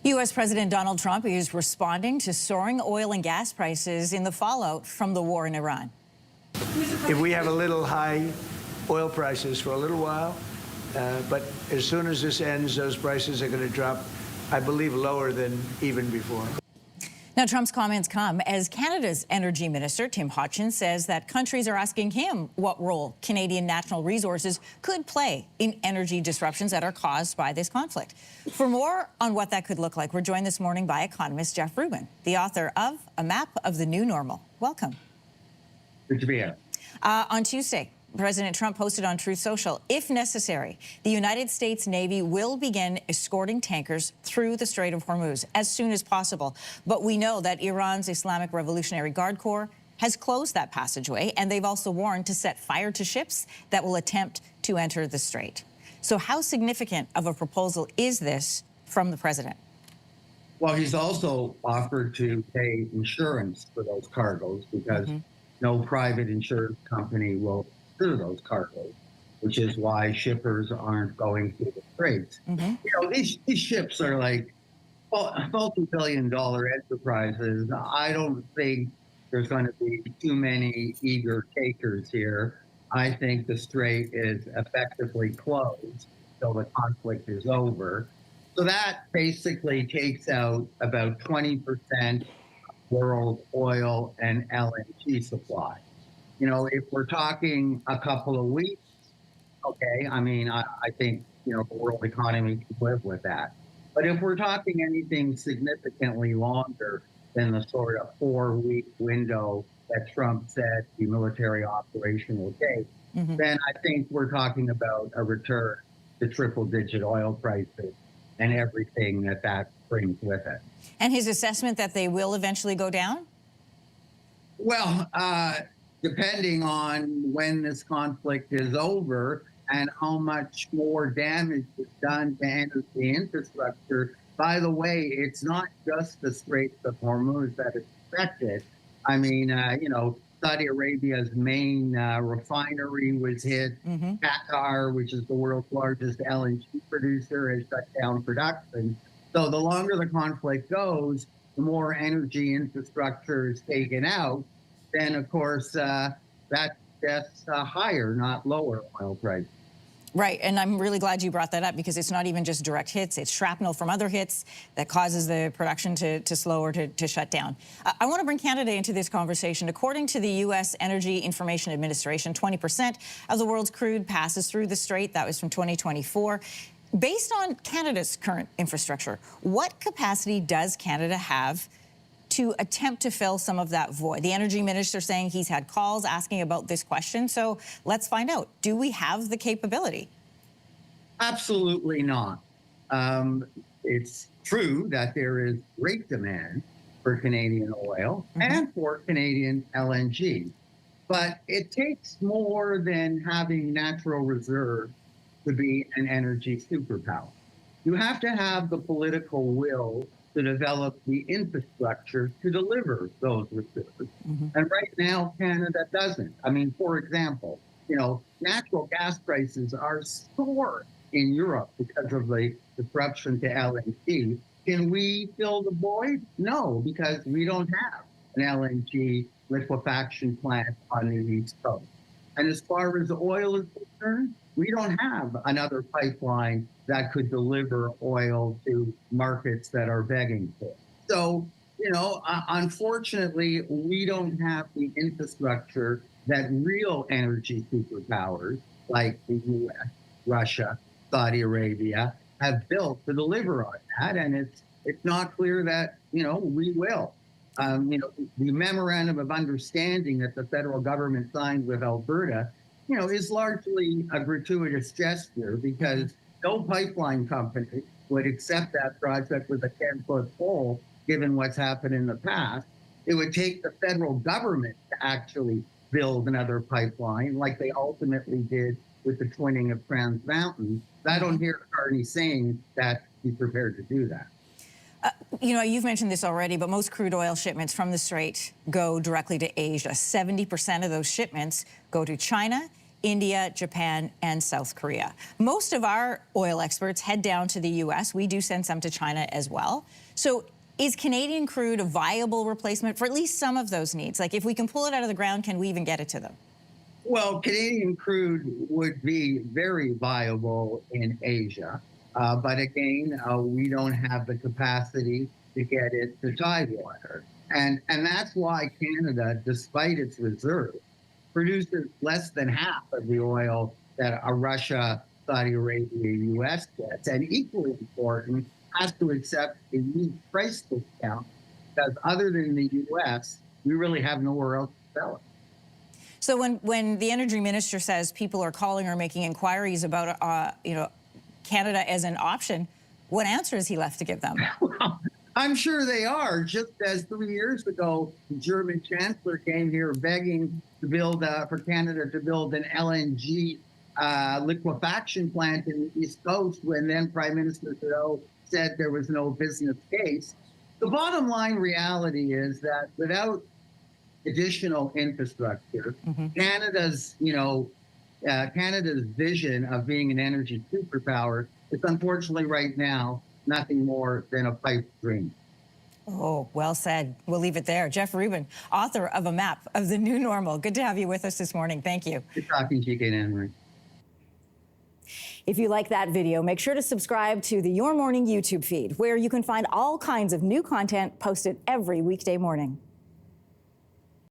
U.S. President Donald Trump is responding to soaring oil and gas prices in the fallout from the war in Iran. If we have a little high oil prices for a little while, but as soon as this ends, those prices are going to drop, I believe, lower than even before. Now, Trump's comments come as Canada's Energy Minister, Tim Hodgson, says that countries are asking him what role Canadian natural resources could play in energy disruptions that are caused by this conflict. For more on what that could look like, we're joined this morning by economist Jeff Rubin, the author of A Map of the New Normal. Welcome. Good to be here. On Tuesday, President Trump posted on Truth Social, if necessary, the United States Navy will begin escorting tankers through the Strait of Hormuz as soon as possible. But we know that Iran's Islamic Revolutionary Guard Corps has closed that passageway, and they've also warned to set fire to ships that will attempt to enter the strait. So how significant of a proposal is this from the president? Well, he's also offered to pay insurance for those cargoes because no private insurance company will through those cargoes, which is why shippers aren't going through the straits. You know, these ships are like multi-billion-dollar enterprises. I don't think there's going to be too many eager takers here. I think the strait is effectively closed till the conflict is over. So that basically takes out about 20% of world oil and LNG supply. You know, if we're talking a couple of weeks, okay, I mean, I think, you know, the world economy can live with that. But if we're talking anything significantly longer than the sort of 4-week window that Trump said the military operation will take, then I think we're talking about a return to triple-digit oil prices and everything that brings with it. And his assessment that they will eventually go down? Well, depending on when this conflict is over and how much more damage is done to energy infrastructure. By the way, it's not just the Strait of Hormuz that is affected. I mean, you know, Saudi Arabia's main refinery was hit. Qatar, which is the world's largest LNG producer, has shut down production. So the longer the conflict goes, the more energy infrastructure is taken out. Then, of course, that's higher, not lower oil price. Right, and I'm really glad you brought that up because it's not even just direct hits, it's shrapnel from other hits that causes the production to slow or to shut down. I want to bring Canada into this conversation. According to the U.S. Energy Information Administration, 20% of the world's crude passes through the strait. That was from 2024. Based on Canada's current infrastructure, what capacity does Canada have to attempt to fill some of that void? The energy minister saying he's had calls asking about this question. So let's find out. Do we have the capability? Absolutely not. It's true that there is great demand for Canadian oil and for Canadian LNG, but it takes more than having natural reserves to be an energy superpower. You have to have the political will to develop the infrastructure to deliver those reserves. And right now, Canada doesn't. I mean, for example, you know, natural gas prices are soaring in Europe because of the disruption to LNG. Can we fill the void? No, because we don't have an LNG liquefaction plant on the East Coast. And as far as oil is concerned, we don't have another pipeline that could deliver oil to markets that are begging for it. So, you know, unfortunately, we don't have the infrastructure that real energy superpowers like the U.S., Russia, Saudi Arabia have built to deliver on that. And it's not clear that, you know, we will. You know, the memorandum of understanding that the federal government signed with Alberta, you know, is largely a gratuitous gesture because no pipeline company would accept that project with a 10-foot pole, given what's happened in the past. It would take the federal government to actually build another pipeline like they ultimately did with the twinning of Trans Mountain. I don't hear Carney saying that he's prepared to do that. You know, you've mentioned this already, but most crude oil shipments from the Strait go directly to Asia. 70% of those shipments go to China India, Japan, and South Korea. Most of our oil experts head down to the U.S. We do send some to China as well. So is Canadian crude a viable replacement for at least some of those needs? Like, if we can pull it out of the ground, can we even get it to them? Well, Canadian crude would be very viable in Asia. But again, we don't have the capacity to get it to Tidewater. And that's why Canada, despite its reserve, produces less than half of the oil that Russia, Saudi Arabia, U.S. gets. And equally important, has to accept a huge price discount, because other than the U.S., we really have nowhere else to sell it. So when the energy minister says people are calling or making inquiries about, Canada as an option, what answer is he left to give them? Well, I'm sure they are, just as 3 years ago, the German chancellor came here begging to build, for Canada to build an LNG liquefaction plant in the East Coast, when then Prime Minister Trudeau said there was no business case. The bottom line reality is that without additional infrastructure, Canada's, Canada's vision of being an energy superpower is unfortunately right now nothing more than a pipe dream. Oh, well said. We'll leave it there. Jeff Rubin, author of A Map of the New Normal. Good to have you with us this morning. Thank you. Good talking to you again, Anne-Marie. If you like that video, make sure to subscribe to the Your Morning YouTube feed, where you can find all kinds of new content posted every weekday morning.